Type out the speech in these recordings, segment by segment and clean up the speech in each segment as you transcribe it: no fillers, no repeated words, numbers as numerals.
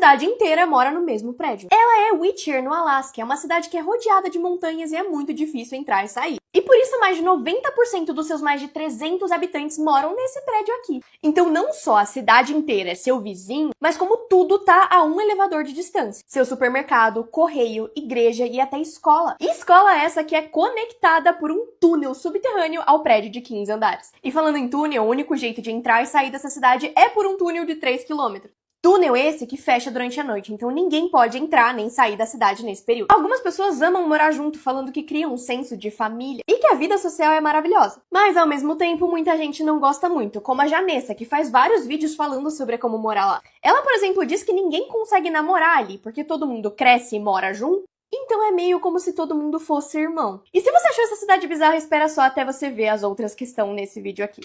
cidade inteira mora no mesmo prédio. Ela é Whittier, no Alasca, é uma cidade que é rodeada de montanhas e é muito difícil entrar e sair. E por isso mais de 90% dos seus mais de 300 habitantes moram nesse prédio aqui. Então não só a cidade inteira é seu vizinho, mas como tudo tá a um elevador de distância. Seu supermercado, correio, igreja e até escola. E escola essa que é conectada por um túnel subterrâneo ao prédio de 15 andares. E falando em túnel, o único jeito de entrar e sair dessa cidade é por um túnel de 3 quilômetros. Túnel esse que fecha durante a noite, então ninguém pode entrar nem sair da cidade nesse período. Algumas pessoas amam morar junto, falando que cria um senso de família e que a vida social é maravilhosa. Mas ao mesmo tempo, muita gente não gosta muito, como a Janessa, que faz vários vídeos falando sobre como morar lá. Ela, por exemplo, diz que ninguém consegue namorar ali, porque todo mundo cresce e mora junto. Então é meio como se todo mundo fosse irmão. E se você achou essa cidade bizarra, espera só até você ver as outras que estão nesse vídeo aqui.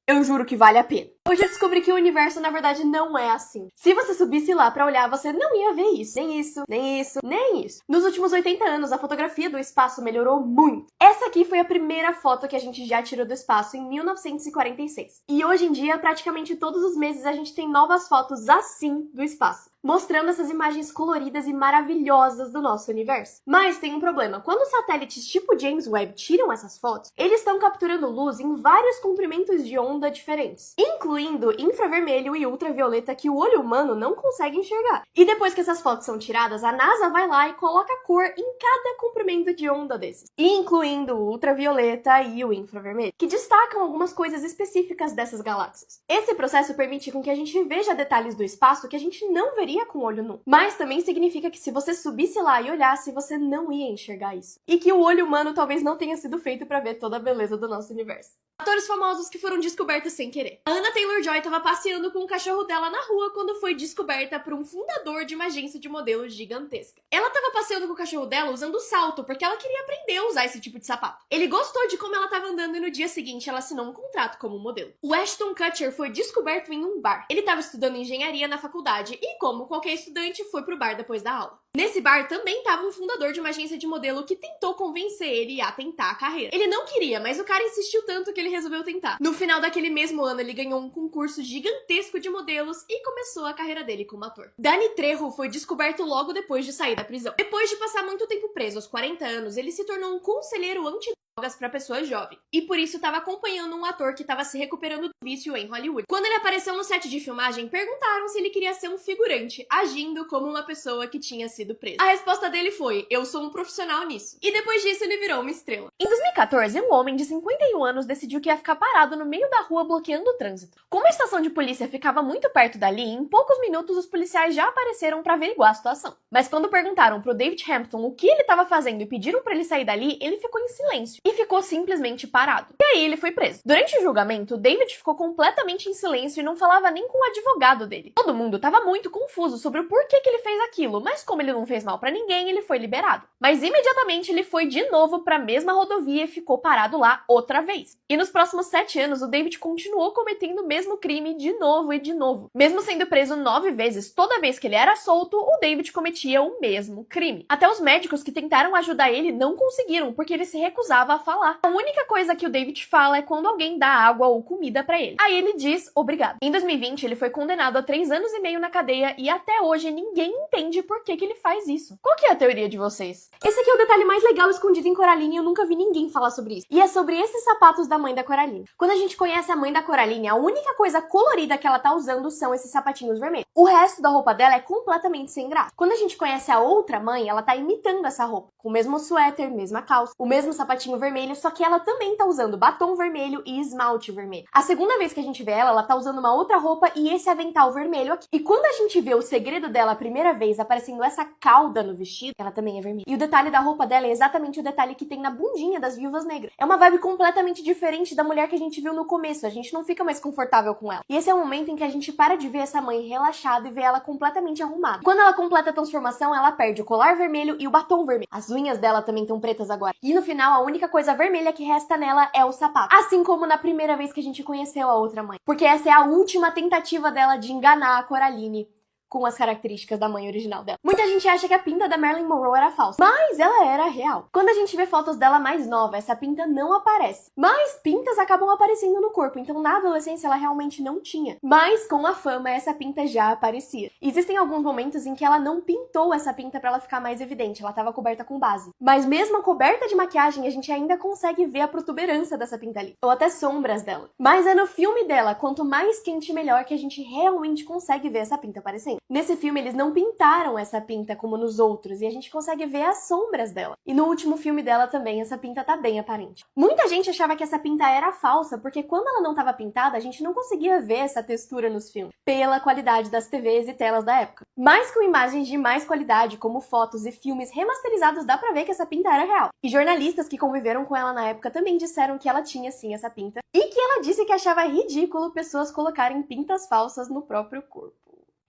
Eu juro que vale a pena. Hoje eu descobri que o universo, na verdade, não é assim. Se você subisse lá pra olhar, você não ia ver isso. Nem isso, nem isso, nem isso. Nos últimos 80 anos, a fotografia do espaço melhorou muito. Essa aqui foi a primeira foto que a gente já tirou do espaço em 1946. E hoje em dia, praticamente todos os meses, a gente tem novas fotos assim do espaço, mostrando essas imagens coloridas e maravilhosas do nosso universo. Mas tem um problema. Quando satélites tipo James Webb tiram essas fotos, eles estão capturando luz em vários comprimentos de onda diferentes, incluindo infravermelho e ultravioleta que o olho humano não consegue enxergar. E depois que essas fotos são tiradas, a NASA vai lá e coloca cor em cada comprimento de onda desses, incluindo o ultravioleta e o infravermelho, que destacam algumas coisas específicas dessas galáxias. Esse processo permite com que a gente veja detalhes do espaço que a gente não veria com o olho nu. Mas também significa que se você subisse lá e olhasse, você não ia enxergar isso. E que o olho humano talvez não tenha sido feito para ver toda a beleza do nosso universo. Atores famosos que foram descobertos sem querer. A Anya Taylor-Joy estava passeando com o cachorro dela na rua quando foi descoberta por um fundador de uma agência de modelos gigantesca. Ela estava passeando com o cachorro dela usando salto, porque ela queria aprender a usar esse tipo de sapato. Ele gostou de como ela estava andando e no dia seguinte ela assinou um contrato como modelo. O Ashton Kutcher foi descoberto em um bar. Ele estava estudando engenharia na faculdade e, como qualquer estudante, foi pro bar depois da aula. Nesse bar também estava um fundador de uma agência de modelo que tentou convencer ele a tentar a carreira. Ele não queria, mas o cara insistiu tanto que ele resolveu tentar. No final daquele mesmo ano, ele ganhou um concurso gigantesco de modelos e começou a carreira dele como ator. Danny Trejo foi descoberto logo depois de sair da prisão. Depois de passar muito tempo preso, aos 40 anos, ele se tornou um conselheiro antidrogas para pessoas jovens. E por isso estava acompanhando um ator que estava se recuperando do vício em Hollywood. Quando ele apareceu no set de filmagem, perguntaram se ele queria ser um figurante, agindo como uma pessoa que tinha sido presa. A resposta dele foi: eu sou um profissional nisso. E depois disso ele virou uma estrela. Em 2014, um homem de 51 anos decidiu que ia ficar parado no meio da rua bloqueando o trânsito. Como a estação de polícia ficava muito perto dali, em poucos minutos os policiais já apareceram para averiguar a situação. Mas quando perguntaram pro David Hampton o que ele estava fazendo e pediram para ele sair dali, ele ficou em silêncio e ficou simplesmente parado. E aí ele foi preso. Durante o julgamento, David ficou completamente em silêncio e não falava nem com o advogado dele. Todo mundo estava muito confuso sobre o porquê que ele fez aquilo, mas como ele não fez mal para ninguém, ele foi liberado. Mas imediatamente ele foi de novo para a mesma rodovia e ficou parado lá outra vez. E nos próximos 7 anos, o David continuou cometendo o mesmo crime de novo e de novo. Mesmo sendo preso 9 vezes, toda vez que ele era solto, o David cometia o mesmo crime. Até os médicos que tentaram ajudar ele não conseguiram, porque ele se recusava a falar. A única coisa que o David fala é quando alguém dá água ou comida pra ele. Aí ele diz obrigado. Em 2020, ele foi condenado a 3 anos e meio na cadeia e até hoje ninguém entende por que ele faz isso. Qual que é a teoria de vocês? Esse aqui é o detalhe mais legal escondido em Coraline e eu nunca vi ninguém falar sobre isso. E é sobre esses sapatos da mãe da Coraline. Quando a gente conhece a mãe da Coraline, a única coisa colorida que ela tá usando são esses sapatinhos vermelhos. O resto da roupa dela é completamente sem graça. Quando a gente conhece a outra mãe, ela tá imitando essa roupa. Com o mesmo suéter, mesma calça, o mesmo sapatinho vermelho, só que ela também tá usando batom vermelho e esmalte vermelho. A segunda vez que a gente vê ela tá usando uma outra roupa e esse avental vermelho aqui. E quando a gente vê o segredo dela a primeira vez aparecendo essa cauda no vestido, ela também é vermelha. E o detalhe da roupa dela é exatamente o detalhe que tem na bundinha das viúvas negras. É uma vibe completamente diferente da mulher que a gente viu no começo. A gente não fica mais confortável com ela. E esse é o momento em que a gente para de ver essa mãe relaxada e vê ela completamente arrumada. Quando ela completa a transformação, ela perde o colar vermelho e o batom vermelho. As unhas dela também estão pretas agora. E no final, a única coisa vermelha que resta nela é o sapato. Assim como na primeira vez que a gente conheceu a outra mãe. Porque essa é a última tentativa dela de enganar a Coraline com as características da mãe original dela. Muita gente acha que a pinta da Marilyn Monroe era falsa, mas ela era real. Quando a gente vê fotos dela mais nova, essa pinta não aparece. Mas pintas acabam aparecendo no corpo, então na adolescência ela realmente não tinha. Mas com a fama, essa pinta já aparecia. Existem alguns momentos em que ela não pintou essa pinta pra ela ficar mais evidente, ela tava coberta com base. Mas mesmo coberta de maquiagem, a gente ainda consegue ver a protuberância dessa pinta ali, ou até sombras dela. Mas é no filme dela, quanto mais quente melhor, que a gente realmente consegue ver essa pinta aparecendo. Nesse filme eles não pintaram essa pinta como nos outros, e a gente consegue ver as sombras dela. E no último filme dela também, essa pinta tá bem aparente. Muita gente achava que essa pinta era falsa, porque quando ela não tava pintada, a gente não conseguia ver essa textura nos filmes, pela qualidade das TVs e telas da época. Mas com imagens de mais qualidade, como fotos e filmes remasterizados, dá pra ver que essa pinta era real. E jornalistas que conviveram com ela na época também disseram que ela tinha sim essa pinta, e que ela disse que achava ridículo pessoas colocarem pintas falsas no próprio corpo.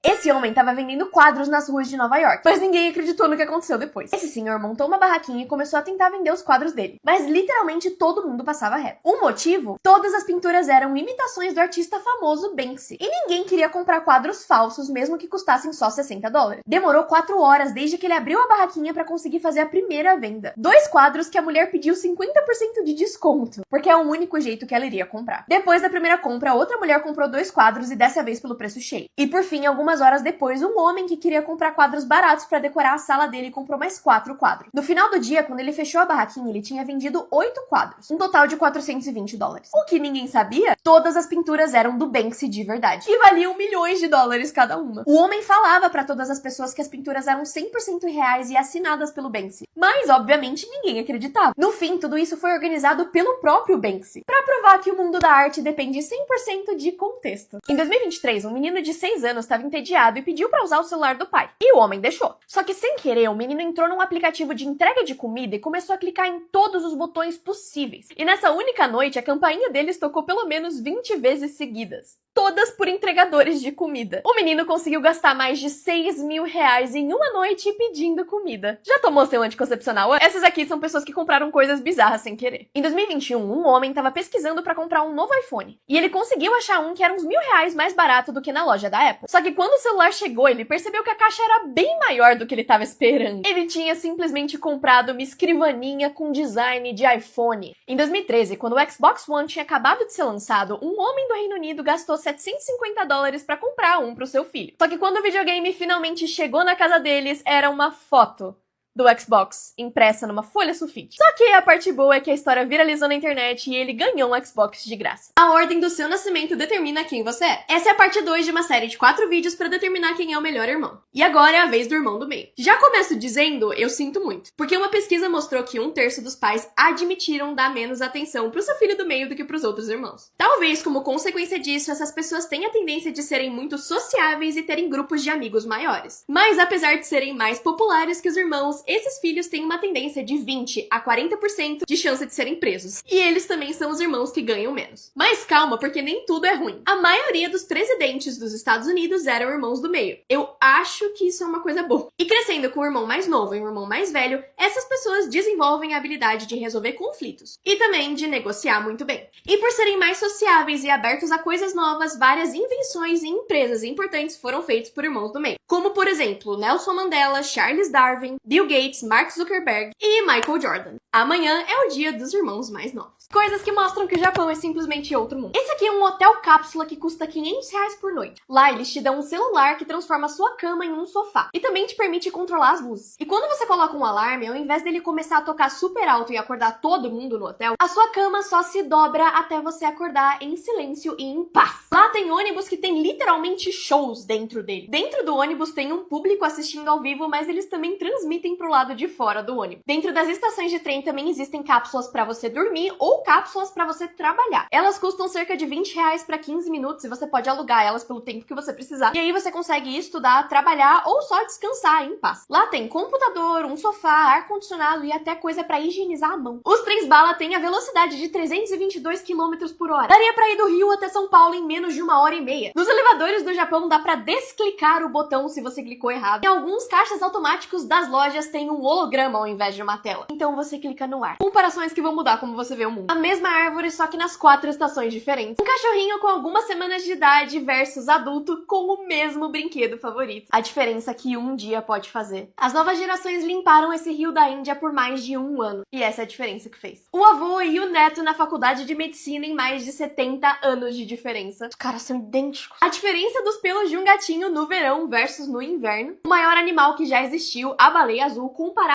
Esse homem tava vendendo quadros nas ruas de Nova York, mas ninguém acreditou no que aconteceu depois. Esse senhor montou uma barraquinha e começou a tentar vender os quadros dele, mas literalmente todo mundo passava reto. O motivo? Todas as pinturas eram imitações do artista famoso Banksy, e ninguém queria comprar quadros falsos, mesmo que custassem só $60. Demorou 4 horas desde que ele abriu a barraquinha pra conseguir fazer a primeira venda. 2 quadros que a mulher pediu 50% de desconto, porque é o único jeito que ela iria comprar. Depois da primeira compra, outra mulher comprou 2 quadros e dessa vez pelo preço cheio. E por fim, algumas horas depois, um homem que queria comprar quadros baratos pra decorar a sala dele comprou mais 4 quadros. No final do dia, quando ele fechou a barraquinha, ele tinha vendido 8 quadros, um total de $420. O que ninguém sabia, todas as pinturas eram do Banksy de verdade, e valiam milhões de dólares cada uma. O homem falava pra todas as pessoas que as pinturas eram 100% reais e assinadas pelo Banksy, mas obviamente ninguém acreditava. No fim, tudo isso foi organizado pelo próprio Banksy, pra provar que o mundo da arte depende 100% de contexto. Em 2023, um menino de 6 anos estava entediado e pediu pra usar o celular do pai. E o homem deixou. Só que sem querer, o menino entrou num aplicativo de entrega de comida e começou a clicar em todos os botões possíveis. E nessa única noite, a campainha deles tocou pelo menos 20 vezes seguidas. Todas por entregadores de comida. O menino conseguiu gastar mais de R$6.000 em uma noite pedindo comida. Já tomou seu anticoncepcional? Essas aqui são pessoas que compraram coisas bizarras sem querer. Em 2021, um homem estava pesquisando para comprar um novo iPhone. E ele conseguiu achar um que era uns R$1.000 mais barato do que na loja da Apple. Só que quando o celular chegou, ele percebeu que a caixa era bem maior do que ele estava esperando. Ele tinha simplesmente comprado uma escrivaninha com design de iPhone. Em 2013, quando o Xbox One tinha acabado de ser lançado, um homem do Reino Unido gastou $750 para comprar um pro seu filho. Só que quando o videogame finalmente chegou na casa deles, era uma foto do Xbox, impressa numa folha sulfite. Só que a parte boa é que a história viralizou na internet e ele ganhou um Xbox de graça. A ordem do seu nascimento determina quem você é. Essa é a parte 2 de uma série de 4 vídeos pra determinar quem é o melhor irmão. E agora é a vez do irmão do meio. Já começo dizendo, eu sinto muito. Porque uma pesquisa mostrou que 1/3 dos pais admitiram dar menos atenção pro seu filho do meio do que pros outros irmãos. Talvez, como consequência disso, essas pessoas tenham a tendência de serem muito sociáveis e terem grupos de amigos maiores. Mas apesar de serem mais populares que os irmãos, esses filhos têm uma tendência de 20 a 40% de chance de serem presos. E eles também são os irmãos que ganham menos. Mas calma, porque nem tudo é ruim. A maioria dos presidentes dos Estados Unidos eram irmãos do meio. Eu acho que isso é uma coisa boa. E crescendo com um irmão mais novo e um irmão mais velho, essas pessoas desenvolvem a habilidade de resolver conflitos. E também de negociar muito bem. E por serem mais sociáveis e abertos a coisas novas, várias invenções e empresas importantes foram feitas por irmãos do meio. Como, por exemplo, Nelson Mandela, Charles Darwin, Bill Gates, Mark Zuckerberg e Michael Jordan. Amanhã é o dia dos irmãos mais novos. Coisas que mostram que o Japão é simplesmente outro mundo. Esse aqui é um hotel cápsula que custa R$500 por noite. Lá eles te dão um celular que transforma a sua cama em um sofá. E também te permite controlar as luzes. E quando você coloca um alarme, ao invés dele começar a tocar super alto e acordar todo mundo no hotel, a sua cama só se dobra até você acordar em silêncio e em paz. Lá tem ônibus que tem literalmente shows dentro dele. Dentro do ônibus tem um público assistindo ao vivo, mas eles também transmitem pro lado de fora do ônibus. Dentro das estações de trem também existem cápsulas pra você dormir ou cápsulas pra você trabalhar. Elas custam cerca de R$20 pra 15 minutos e você pode alugar elas pelo tempo que você precisar. E aí você consegue estudar, trabalhar ou só descansar em paz. Lá tem computador, um sofá, ar-condicionado e até coisa pra higienizar a mão. Os trens bala têm a velocidade de 322 km por hora. Daria pra ir do Rio até São Paulo em menos de 1h30. Nos elevadores do Japão dá pra desclicar o botão se você clicou errado. Em alguns caixas automáticos das lojas tem um holograma ao invés de uma tela. Então você clica no ar. Comparações que vão mudar como você vê o mundo. A mesma árvore, só que nas 4 estações diferentes. Um cachorrinho com algumas semanas de idade versus adulto com o mesmo brinquedo favorito. A diferença que um dia pode fazer. As novas gerações limparam esse rio da Índia por mais de 1 ano. E essa é a diferença que fez. O avô e o neto na faculdade de medicina em mais de 70 anos de diferença. Os caras são idênticos. A diferença dos pelos de um gatinho no verão versus no inverno. O maior animal que já existiu, a baleia azul, comparado